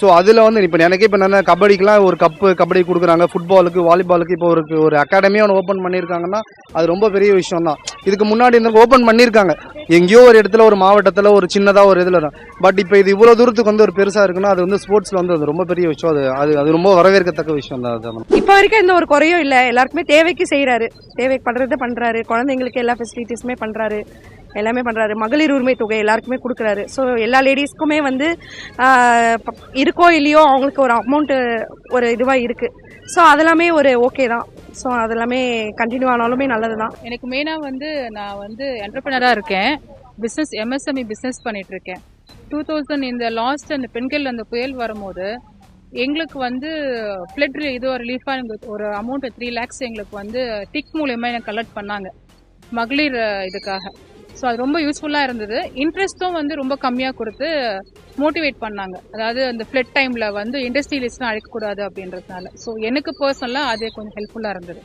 So அதில் வந்து இப்போ எனக்கே இப்போ என்ன கபடிக்கெலாம் ஒரு கபடி கொடுக்குறாங்க, ஃபுட்பாலுக்கு, வாலிபாலுக்கு இப்போ ஒரு அகாடமியாக ஒன்று ஓப்பன் பண்ணியிருக்காங்கன்னா அது ரொம்ப பெரிய விஷயம் தான். இதுக்கு முன்னாடி இந்த ஓப்பன் பண்ணியிருக்காங்க எங்கேயோ ஒரு இடத்துல, ஒரு மாவட்டத்தில், ஒரு சின்னதாக ஒரு இதில். பட் இப்போ இது இவ்வளோ தூரத்துக்கு வந்து ஒரு பெருசாக இருக்குன்னா அது வந்து ஸ்போர்ட்ஸில் வந்து அது ரொம்ப பெரிய விஷயம். அது ரொம்ப வரவேற்கத்தக்க விஷயம் தான். அது இப்போ வரைக்கும் எந்த ஒரு குறையும் இல்லை. எல்லாருக்குமே தேவைக்கு செய்கிறாரு, தேவைக்கு பண்ணுறதை பண்ணுறாரு. குழந்தைங்களுக்கு எல்லா ஃபெசிலிட்டிஸுமே பண்ணுறாரு, எல்லாமே பண்ணுறாரு. மகளிர் உரிமை தொகை எல்லாருக்குமே கொடுக்குறாரு. ஸோ எல்லா லேடிஸ்க்குமே வந்து இருக்கோ இல்லையோ அவங்களுக்கு ஒரு அமௌண்ட்டு ஒரு இதுவாக இருக்குது. ஸோ அதெல்லாமே ஒரு ஓகே தான். ஸோ அதெல்லாமே கண்டினியூ ஆனாலுமே நல்லது தான். எனக்கு மெயினாக வந்து நான் வந்து என்டர்பிரனராக இருக்கேன். பிஸ்னஸ் எம்எஸ்எம்இ பிஸ்னஸ் பண்ணிட்டு இருக்கேன். 2000 இந்த லாஸ்ட் அந்த பெண்கள் அந்த புயல் வரும்போது எங்களுக்கு வந்து ஃப்ளட் இது ரிலீஃபாக ஒரு அமௌண்ட் 3 lakhs எங்களுக்கு வந்து டிக் மூலயமா எனக்கு கலெக்ட் பண்ணாங்க மகளிர் இதுக்காக. ஸோ அது ரொம்ப யூஸ்ஃபுல்லாக இருந்தது. இன்ட்ரெஸ்ட்டும் வந்து ரொம்ப கம்மியாக கொடுத்து மோட்டிவேட் பண்ணாங்க. அதாவது அந்த ஃப்ளட் டைமில் வந்து இண்டஸ்ட்ரியலிஸ்ட்லாம் அழைக்கக்கூடாது அப்படின்றதுனால. ஸோ எனக்கு பர்சனலாக அது கொஞ்சம் ஹெல்ப்ஃபுல்லாக இருந்தது.